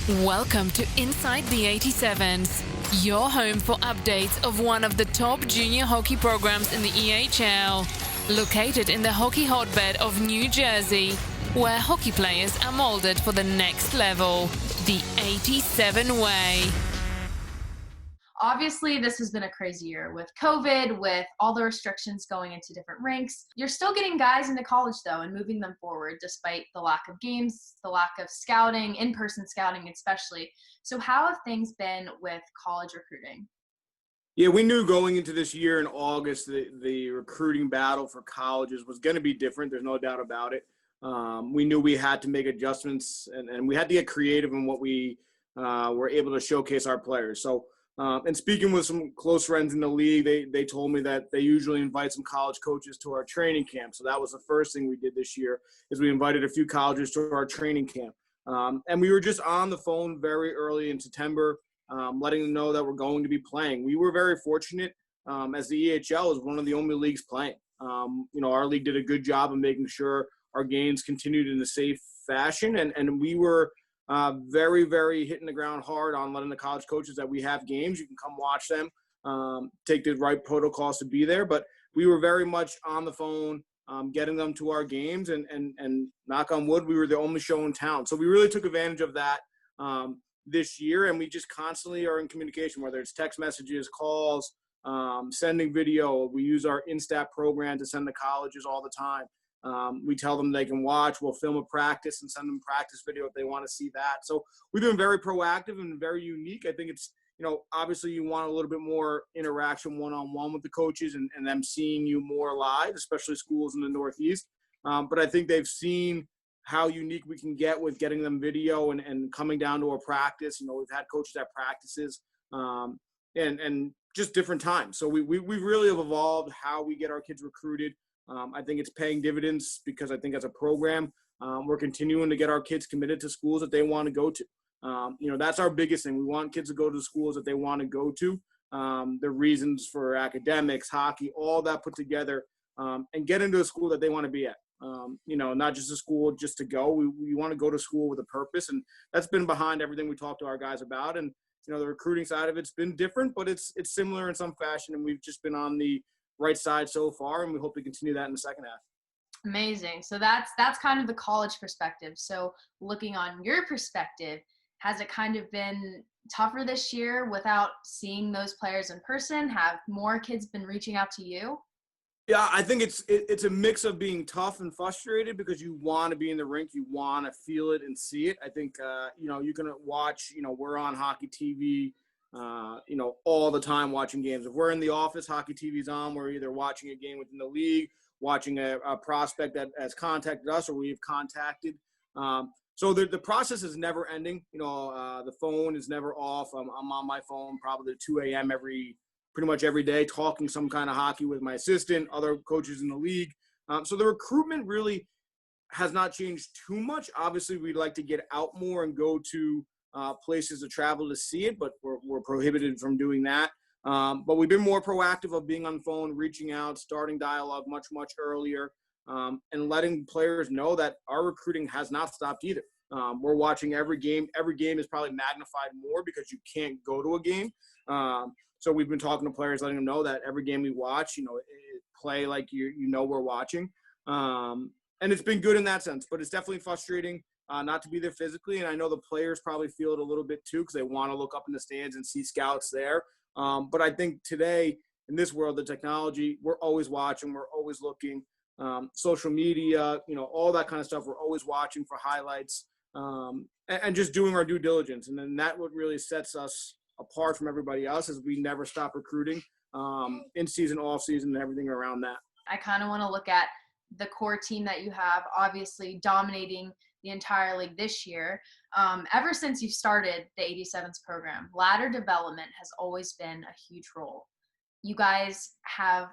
Welcome to Inside the 87's, your home for updates of one of the top junior hockey programs in the EHL, located in the hockey hotbed of New Jersey, where hockey players are molded for the next level, the 87 way. Obviously, this has been a crazy year with COVID, with all the restrictions going into different ranks. You're still getting guys into college, though, and moving them forward despite the lack of games, the lack of scouting, in-person scouting especially. So how have things been with college recruiting? Yeah, we knew going into this year in August the recruiting battle for colleges was going to be different. There's no doubt about it. We knew we had to make adjustments, and we had to get creative in what we were able to showcase our players. So, and speaking with some close friends in the league, they told me that they usually invite some college coaches to our training camp. So that was the first thing we did this year, is we invited a few colleges to our training camp. And we were just on the phone very early in September, letting them know that we're going to be playing. We were very fortunate, as the EHL is one of the only leagues playing. Our league did a good job of making sure our games continued in a safe fashion, and we were very, very hitting the ground hard on letting the college coaches that we have games. You can come watch them, take the right protocols to be there. But we were very much on the phone, getting them to our games, and knock on wood, we were the only show in town. So we really took advantage of that this year, and we just constantly are in communication, whether it's text messages, calls, sending video. We use our Instat program to send the colleges all the time. We tell them they can watch. We'll film a practice and send them practice video if they want to see that. So we've been very proactive and very unique. I think it's, obviously you want a little bit more interaction one-on-one with the coaches and them seeing you more live, especially schools in the Northeast. But I think they've seen how unique we can get with getting them video and coming down to a practice. We've had coaches at practices and just different times. So we really have evolved how we get our kids recruited. I think it's paying dividends because I think as a program, we're continuing to get our kids committed to schools that they want to go to. That's our biggest thing. We want kids to go to schools that they want to go to. The reasons for academics, hockey, all that put together, and get into a school that they want to be at. Not just a school just to go. We want to go to school with a purpose, and that's been behind everything we talk to our guys about. And the recruiting side of it's been different, but it's similar in some fashion, and we've just been on the right side so far, and we hope to continue that in the second half. Amazing. So that's kind of the college perspective. So looking on your perspective, has it kind of been tougher this year without seeing those players in person? Have more kids been reaching out to you? Yeah, I think it's a mix of being tough and frustrated because you want to be in the rink, you want to feel it and see it. I think you can watch. We're on hockey TV. All the time watching games. If we're in the office, hockey TV's on. We're either watching a game within the league, watching a prospect that has contacted us or we've contacted. So the process is never ending. The phone is never off. I'm on my phone probably at 2 a.m. pretty much every day, talking some kind of hockey with my assistant, other coaches in the league. So the recruitment really has not changed too much. Obviously, we'd like to get out more and go to places to travel to see it, but we're prohibited from doing that. But we've been more proactive of being on the phone, reaching out, starting dialogue much, much earlier, and letting players know that our recruiting has not stopped either. We're watching every game. Every game is probably magnified more because you can't go to a game. So we've been talking to players, letting them know that every game we watch, play like we're watching. And it's been good in that sense, but it's definitely frustrating not to be there physically. And I know the players probably feel it a little bit too because they want to look up in the stands and see scouts there. But I think today in this world, the technology, we're always watching, we're always looking, social media, all that kind of stuff. We're always watching for highlights and just doing our due diligence. And then that what really sets us apart from everybody else is we never stop recruiting in season, off season, and everything around that. I kind of want to look at the core team that you have, obviously dominating the entire league this year. Ever since you started the 87's program, ladder development has always been a huge role. You guys have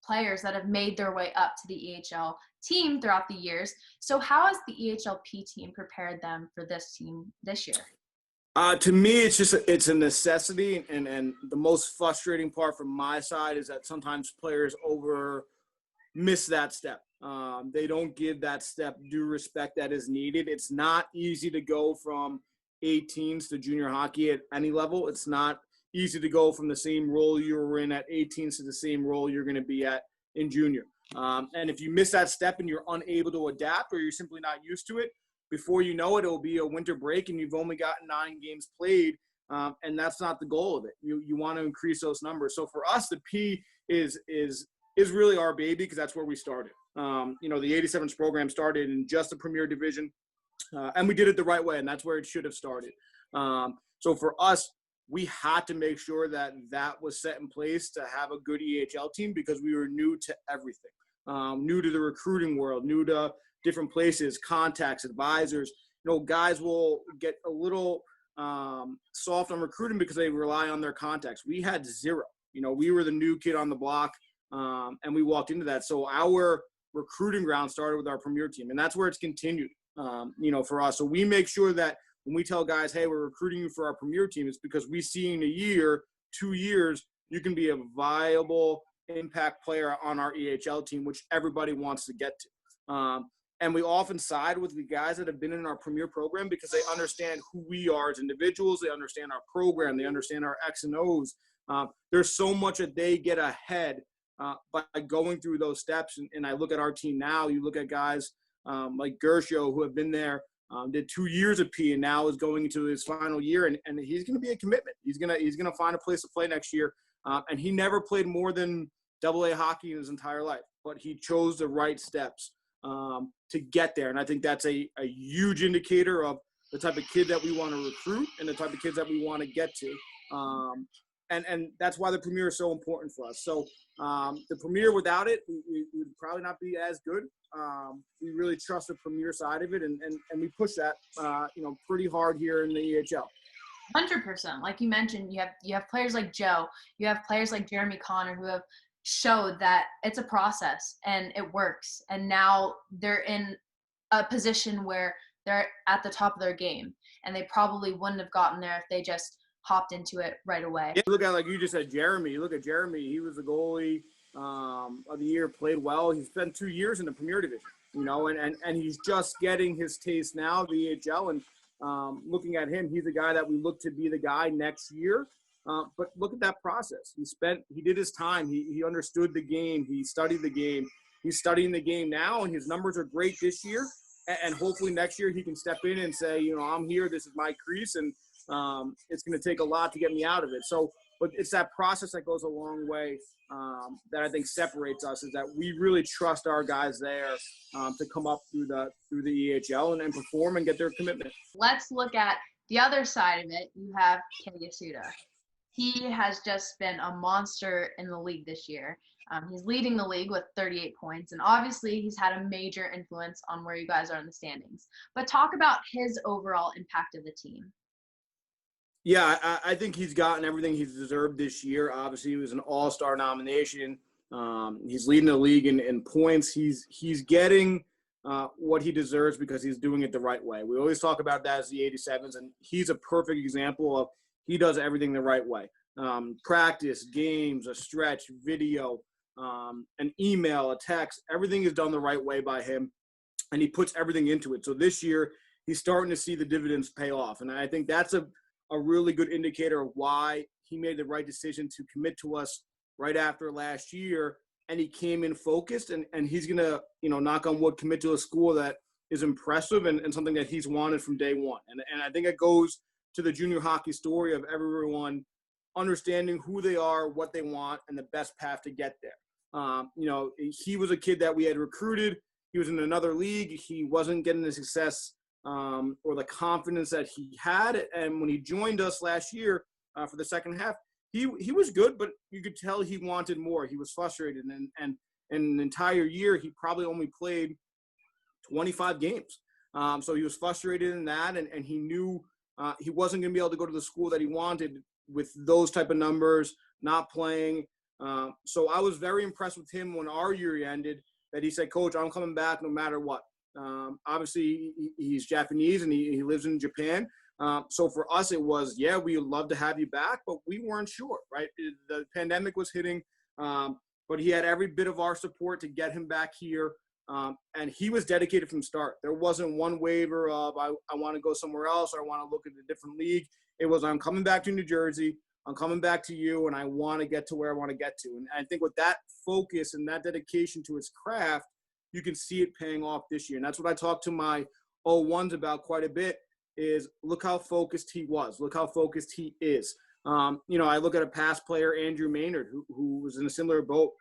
players that have made their way up to the EHL team throughout the years. So how has the EHLP team prepared them for this team this year? To me, it's a necessity, and the most frustrating part from my side is that sometimes players miss that step. They don't give that step due respect that is needed. It's not easy to go from 18s to junior hockey at any level. It's not easy to go from the same role you were in at 18s to the same role you're going to be at in junior. And if you miss that step and you're unable to adapt or you're simply not used to it, before you know it, it'll be a winter break and you've only gotten 9 games played. And that's not the goal of it. You want to increase those numbers. So for us, the P is really our baby because that's where we started. The 87's program started in just the Premier Division, and we did it the right way, and that's where it should have started. So for us, we had to make sure that was set in place to have a good EHL team because we were new to everything, new to the recruiting world, new to different places, contacts, advisors. Guys will get a little soft on recruiting because they rely on their contacts. We had zero. We were the new kid on the block, and we walked into that. So our recruiting ground started with our Premier team, and that's where it's continued, for us. So we make sure that when we tell guys, hey, we're recruiting you for our Premier team, it's because we see in a year, 2 years, you can be a viable impact player on our EHL team, which everybody wants to get to. And we often side with the guys that have been in our Premier program because they understand who we are as individuals. They understand our program. They understand our X and O's. There's so much that they get ahead by going through those steps. And I look at our team now. You look at guys like Gershow who have been there, did 2 years of P, and now is going into his final year. And he's going to be a commitment. He's gonna find a place to play next year. And he never played more than AA hockey in his entire life, but he chose the right steps to get there. And I think that's a huge indicator of the type of kid that we want to recruit and the type of kids that we want to get to. And that's why the Premier is so important for us. So the Premier, without it, we would probably not be as good. We really trust the Premier side of it, and we push that, pretty hard here in the EHL. 100%. Like you mentioned, you have players like Joe. You have players like Jeremy Connor who have showed that it's a process and it works. And now they're in a position where they're at the top of their game, and they probably wouldn't have gotten there if they just hopped into it right away. Yeah, look at, like you just said, Jeremy. You look at Jeremy. He was the goalie of the year, played well. He's spent 2 years in the Premier Division, and he's just getting his taste now, the EHL. And looking at him, he's a guy that we look to be the guy next year. But look at that process. He did his time. He understood the game. He studied the game. He's studying the game now, and his numbers are great this year. And hopefully next year he can step in and say, I'm here. This is my crease, and it's going to take a lot to get me out of it. So, but it's that process that goes a long way that I think separates us, is that we really trust our guys there to come up through the EHL and perform and get their commitment. Let's look at the other side of it. You have Kei Yasuda. He has just been a monster in the league this year. He's leading the league with 38 points, and obviously he's had a major influence on where you guys are in the standings. But talk about his overall impact of the team. Yeah, I think he's gotten everything he's deserved this year. Obviously, he was an all-star nomination. He's leading the league in points. He's getting what he deserves because he's doing it the right way. We always talk about that as the 87's, and he's a perfect example of he does everything the right way. Practice, games, a stretch, video, an email, a text, everything is done the right way by him, and he puts everything into it. So this year, he's starting to see the dividends pay off, and I think that's a really good indicator of why he made the right decision to commit to us right after last year. And he came in focused, and he's going to, knock on wood, commit to a school that is impressive and something that he's wanted from day one. And I think it goes to the junior hockey story of everyone understanding who they are, what they want, and the best path to get there. He was a kid that we had recruited. He was in another league. He wasn't getting the success or the confidence that he had. And when he joined us last year for the second half, he was good, but you could tell he wanted more. He was frustrated. And an entire year, he probably only played 25 games. So he was frustrated in that, and he knew he wasn't going to be able to go to the school that he wanted with those type of numbers, not playing. So I was very impressed with him when our year ended, that he said, Coach, I'm coming back no matter what. Obviously, he's Japanese and he lives in Japan. So for us, it was, yeah, we would love to have you back, but we weren't sure, right? The pandemic was hitting, but he had every bit of our support to get him back here. And he was dedicated from start. There wasn't one waiver of I want to go somewhere else or I want to look at a different league. It was I'm coming back to New Jersey. I'm coming back to you, and I want to get to where I want to get to. And I think with that focus and that dedication to his craft, you can see it paying off this year. And that's what I talk to my 01s about quite a bit is look how focused he was. Look how focused he is. I look at a past player, Andrew Maynard, who was in a similar boat.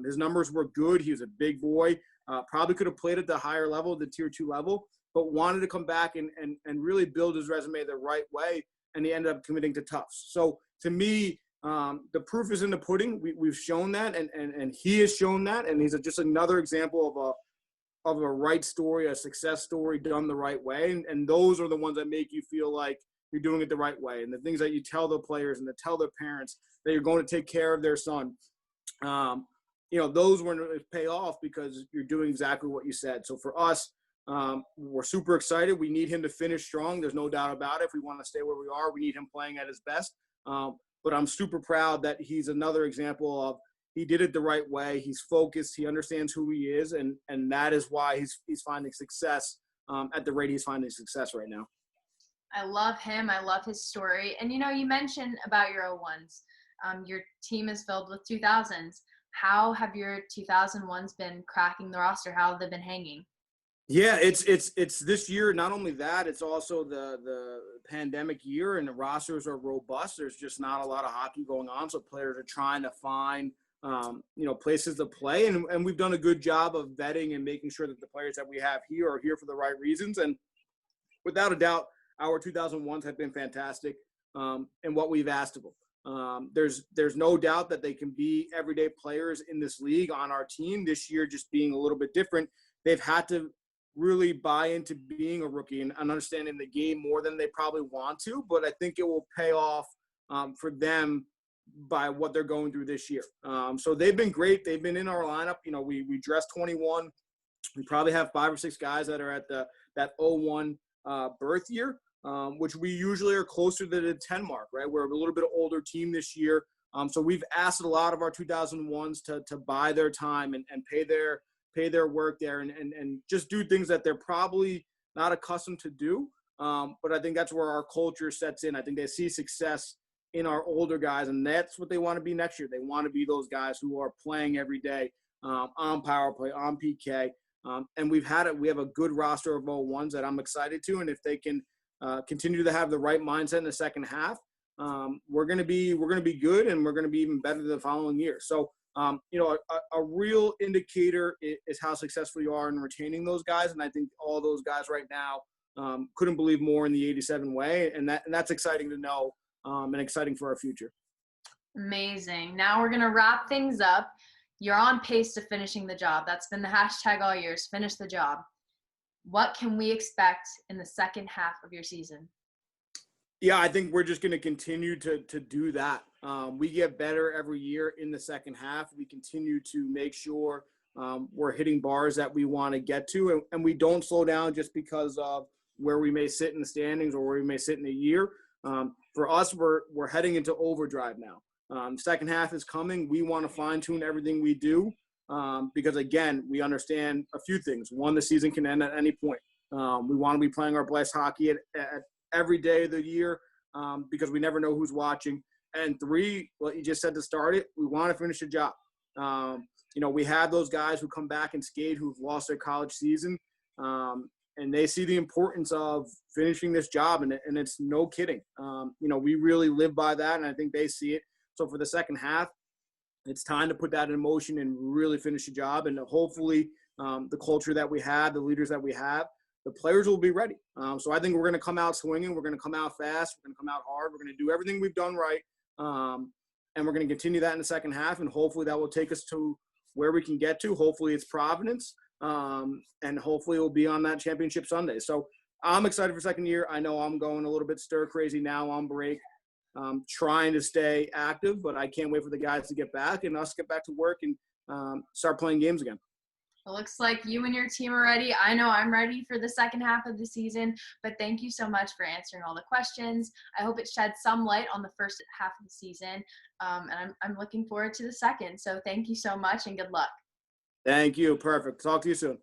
His numbers were good. He was a big boy. Probably could have played at the higher level, the tier 2 level, but wanted to come back and really build his resume the right way. And he ended up committing to Tufts. So to me, the proof is in the pudding. We've shown that, and he has shown that, and he's just another example of a right story, a success story done the right way. And those are the ones that make you feel like you're doing it the right way. And the things that you tell the players and to tell their parents that you're going to take care of their son, those were pay off because you're doing exactly what you said. So for us, we're super excited. We need him to finish strong. There's no doubt about it. If we want to stay where we are, we need him playing at his best. But I'm super proud that he's another example of he did it the right way. He's focused. He understands who he is, and that is why he's finding success at the rate he's finding success right now. I love him. I love his story. And, you mentioned about your 01s. Your team is filled with 2000s. How have your 2001s been cracking the roster? How have they been hanging? Yeah, it's this year. Not only that, it's also the pandemic year, and the rosters are robust. There's just not a lot of hockey going on, so players are trying to find places to play, and we've done a good job of vetting and making sure that the players that we have here are here for the right reasons. And without a doubt, our 2001s have been fantastic in what we've asked of them. There's no doubt that they can be everyday players in this league on our team. This year just being a little bit different, they've had to really buy into being a rookie and understanding the game more than they probably want to, but I think it will pay off for them by what they're going through this year. So they've been great. They've been in our lineup. We dressed 21. We probably have 5 or 6 guys that are at that 01 birth year, which we usually are closer to the 10 mark, right? We're a little bit older team this year. So we've asked a lot of our 2001s to buy their time and pay their work there and just do things that they're probably not accustomed to do. But I think that's where our culture sets in. I think they see success in our older guys, and that's what they want to be next year. They want to be those guys who are playing every day on power play, on PK. And we have a good roster of 01s that I'm excited to. And if they can continue to have the right mindset in the second half, we're going to be good, and we're going to be even better the following year. So, a real indicator is how successful you are in retaining those guys. And I think all those guys right now couldn't believe more in the 87 way. And that's exciting to know and exciting for our future. Amazing. Now we're going to wrap things up. You're on pace to finishing the job. That's been the hashtag all years, finish the job. What can we expect in the second half of your season? Yeah, I think we're just going to continue to do that. We get better every year in the second half. We continue to make sure we're hitting bars that we want to get to, and we don't slow down just because of where we may sit in the standings or where we may sit in a year. For us, we're heading into overdrive now. Second half is coming. We want to fine-tune everything we do because, again, we understand a few things. One, the season can end at any point. We want to be playing our best hockey at every day of the year because we never know who's watching. And 3, what you just said to start it, we want to finish the job. We have those guys who come back and skate who've lost their college season, and they see the importance of finishing this job, and it's no kidding. We really live by that, and I think they see it. So for the second half, it's time to put that in motion and really finish the job, and hopefully the culture that we have, the leaders that we have, the players will be ready. So I think we're going to come out swinging. We're going to come out fast. We're going to come out hard. We're going to do everything we've done right. And we're going to continue that in the second half. And hopefully that will take us to where we can get to. Hopefully it's Providence. And hopefully it will be on that championship Sunday. So I'm excited for second year. I know I'm going a little bit stir crazy now on break, trying to stay active, but I can't wait for the guys to get back and us get back to work and start playing games again. It looks like you and your team are ready. I know I'm ready for the second half of the season, but thank you so much for answering all the questions. I hope it shed some light on the first half of the season, and I'm looking forward to the second. So thank you so much, and good luck. Thank you. Perfect. Talk to you soon.